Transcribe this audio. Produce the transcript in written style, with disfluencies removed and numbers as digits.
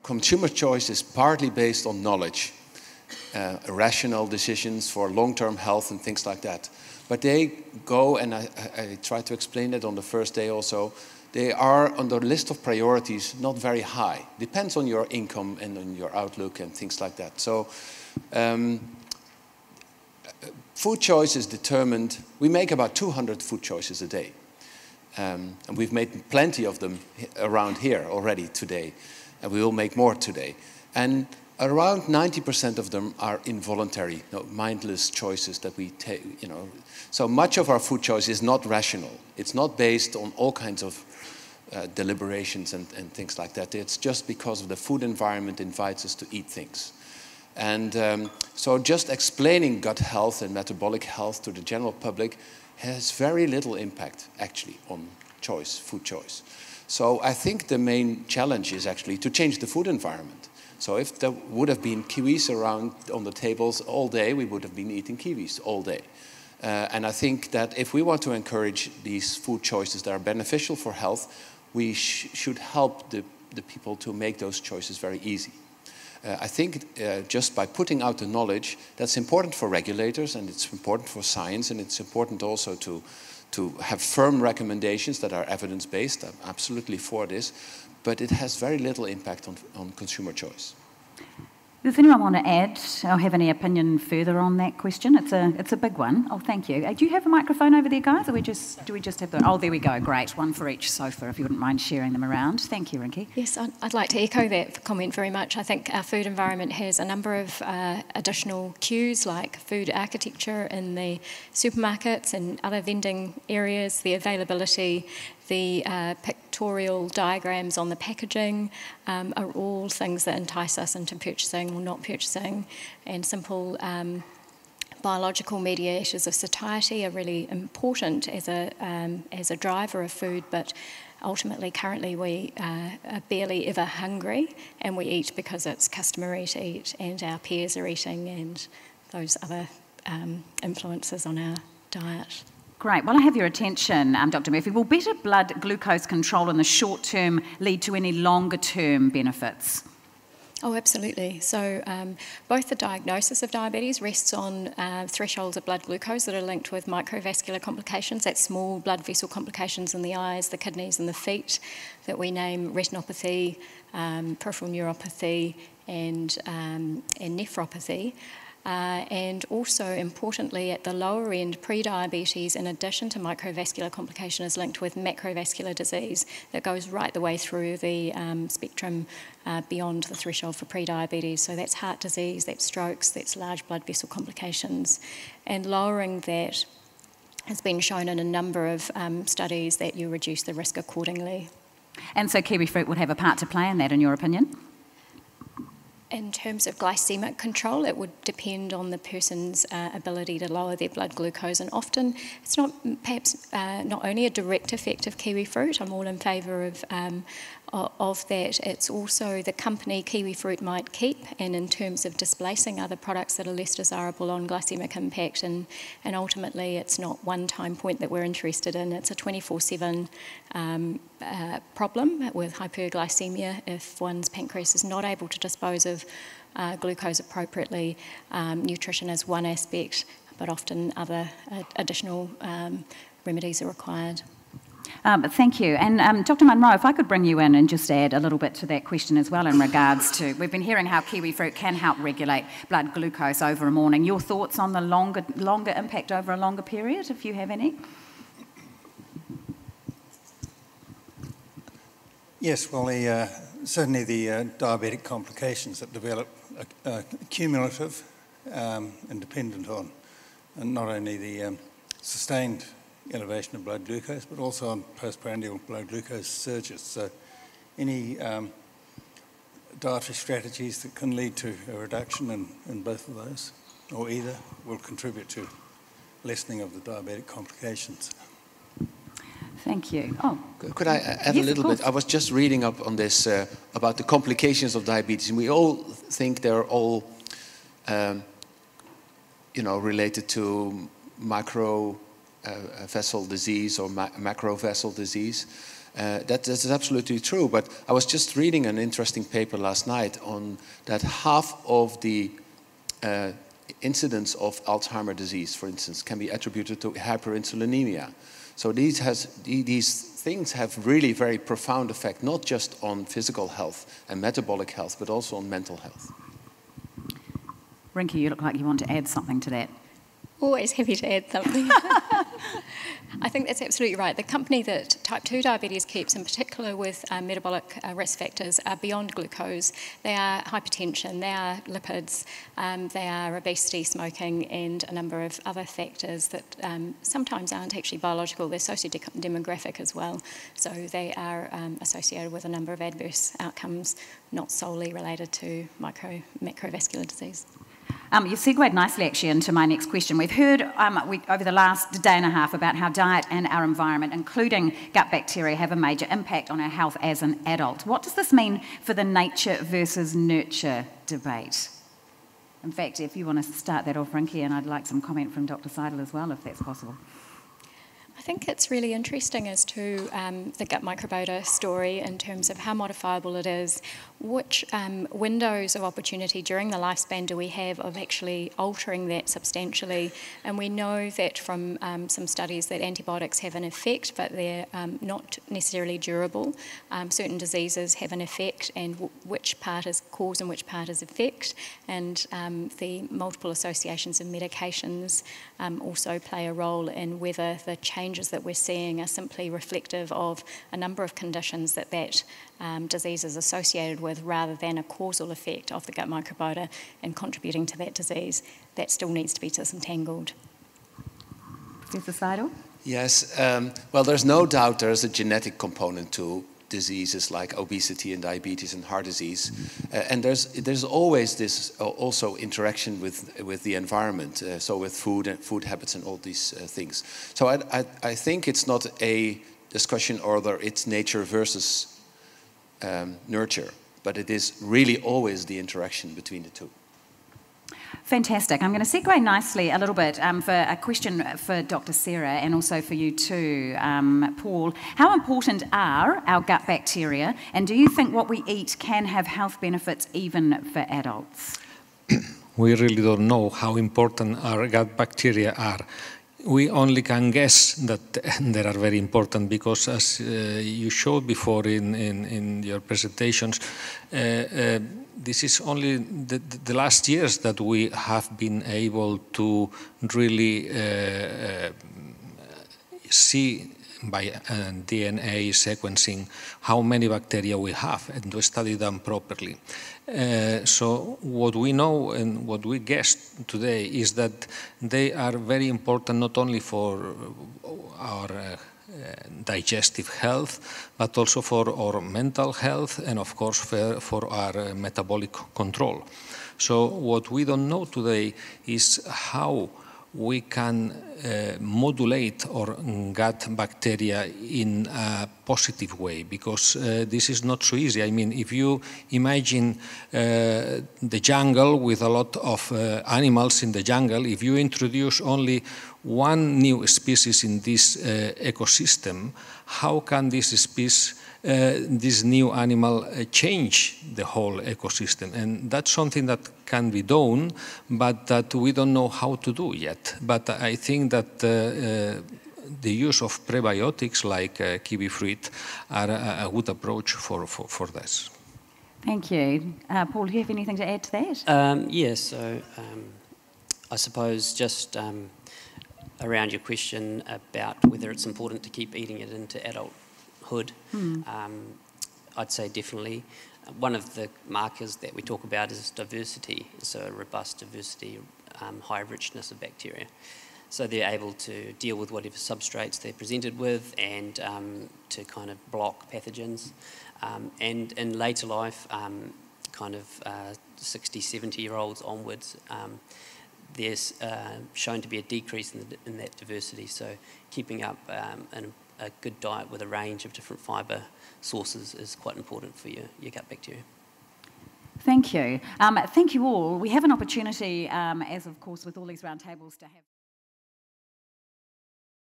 consumer choice is partly based on knowledge, rational decisions for long-term health and things like that. But they go, and I tried to explain it on the first day also, they are on the list of priorities not very high. Depends on your income and on your outlook and things like that. So food choice is determined, we make about 200 food choices a day. And we've made plenty of them around here already today. And we will make more today. And around 90% of them are involuntary, mindless choices that we take, So much of our food choice is not rational. It's not based on all kinds of deliberations and things like that. It's just because of the food environment invites us to eat things. And so just explaining gut health and metabolic health to the general public has very little impact, actually, on choice, food choice. So I think the main challenge is actually to change the food environment. So if there would have been kiwis around on the tables all day, we would have been eating kiwis all day. And I think that if we want to encourage these food choices that are beneficial for health, we should help the people to make those choices very easy. I think just by putting out the knowledge, that's important for regulators, and it's important for science, and it's important also to have firm recommendations that are evidence-based. I'm absolutely for this, but it has very little impact on consumer choice. Does anyone want to add or have any opinion further on that question? It's a big one. Oh, thank you. Do you have a microphone over there, guys, or do we just have the... Oh, there we go. Great. One for each sofa, if you wouldn't mind sharing them around. Thank you, Rinki. Yes, I'd like to echo that comment very much. I think our food environment has a number of additional cues, like food architecture in the supermarkets and other vending areas, the availability, the pictorial diagrams on the packaging are all things that entice us into purchasing or not purchasing, and simple biological mediators of satiety are really important as a driver of food, but ultimately currently we are barely ever hungry, and we eat because it's customary to eat and our peers are eating, and those other influences on our diet. Great. Well, I have your attention, Dr. Murphy. Will better blood glucose control in the short term lead to any longer term benefits? Oh, absolutely. So both the diagnosis of diabetes rests on thresholds of blood glucose that are linked with microvascular complications, that's small blood vessel complications in the eyes, the kidneys and the feet that we name retinopathy, peripheral neuropathy and nephropathy. And also, importantly, at the lower end, pre-diabetes, in addition to microvascular complication, is linked with macrovascular disease that goes right the way through the spectrum beyond the threshold for pre-diabetes. So that's heart disease, that's strokes, that's large blood vessel complications. And lowering that has been shown in a number of studies that you reduce the risk accordingly. And so kiwifruit would have a part to play in that, in your opinion? In terms of glycemic control, it would depend on the person's ability to lower their blood glucose, and often it's not perhaps not only a direct effect of kiwifruit. I'm all in favour of that. It's also the company kiwifruit might keep, and in terms of displacing other products that are less desirable on glycemic impact, and ultimately it's not one time point that we're interested in. It's a 24/7 problem with hyperglycemia. If one's pancreas is not able to dispose of glucose appropriately, nutrition is one aspect, but often other additional remedies are required. Thank you. And Dr. Monro, if I could bring you in and just add a little bit to that question as well in regards to, we've been hearing how kiwifruit can help regulate blood glucose over a morning. Your thoughts on the longer impact over a longer period, if you have any? Yes, well, certainly the diabetic complications that develop are cumulative and dependent on not only the sustained elevation of blood glucose, but also on postprandial blood glucose surges. So any dietary strategies that can lead to a reduction in both of those, or either, will contribute to lessening of the diabetic complications. Thank you. Oh, could I add a little bit? I was just reading up on this about the complications of diabetes, and we all think they're all, related to vessel disease or macrovessel disease. That is absolutely true, but I was just reading an interesting paper last night on that half of the incidence of Alzheimer's disease, for instance, can be attributed to hyperinsulinemia. So these things have really very profound effect, not just on physical health and metabolic health, but also on mental health. Rinki, you look like you want to add something to that. Always happy to add something. I think that's absolutely right. The company that type 2 diabetes keeps, in particular with metabolic risk factors, are beyond glucose. They are hypertension, they are lipids, they are obesity, smoking, and a number of other factors that sometimes aren't actually biological. They're socio-demographic as well. So they are associated with a number of adverse outcomes, not solely related to macrovascular disease. You segued nicely, actually, into my next question. We've heard over the last day and a half about how diet and our environment, including gut bacteria, have a major impact on our health as an adult. What does this mean for the nature versus nurture debate? In fact, if you want to start that off, Rinki, and I'd like some comment from Dr. Seidell as well, if that's possible. I think it's really interesting as to the gut microbiota story in terms of how modifiable it is. Which windows of opportunity during the lifespan do we have of actually altering that substantially? And we know that from some studies that antibiotics have an effect, but they're not necessarily durable. Certain diseases have an effect, and which part is cause and which part is effect. And the multiple associations of medications also play a role in whether the changes that we're seeing are simply reflective of a number of conditions that disease is associated with, rather than a causal effect of the gut microbiota and contributing to that disease. That still needs to be disentangled. Professor Seidell? Yes, well, there's no doubt there's a genetic component to diseases like obesity and diabetes and heart disease, and there's always this also interaction with the environment, so with food and food habits and all these things. So I think it's not a discussion whether it's nature versus nurture, but it is really always the interaction between the two. Fantastic. I'm going to segue nicely a little bit for a question for Dr. Serra and also for you too, Paul. How important are our gut bacteria, and do you think what we eat can have health benefits even for adults? We really don't know how important our gut bacteria are. We only can guess that they are very important because, as you showed before in your presentations, this is only the last years that we have been able to really see by DNA sequencing how many bacteria we have and to study them properly. So what we know and what we guess today is that they are very important not only for our digestive health, but also for our mental health and of course for our metabolic control. So what we don't know today is how we can modulate our gut bacteria in a positive way, because this is not so easy. I mean, if you imagine the jungle with a lot of animals in the jungle, if you introduce only one new species in this ecosystem, how can this species, this new animal change the whole ecosystem? And that's something that can be done, but that we don't know how to do yet. But I think that the use of prebiotics like Kiwifruit are a good approach for this. Thank you. Paul, do you have anything to add to that? Yes, so I suppose just around your question about whether it's important to keep eating it into adulthood, I'd say definitely. One of the markers that we talk about is diversity, so a robust diversity, high richness of bacteria. So they're able to deal with whatever substrates they're presented with and to kind of block pathogens. And in later life, kind of 60, 70-year-olds onwards, there's shown to be a decrease in that diversity. So keeping up a good diet with a range of different fibre sources is quite important for your gut bacteria. Thank you. Thank you all. We have an opportunity, as of course with all these roundtables, to have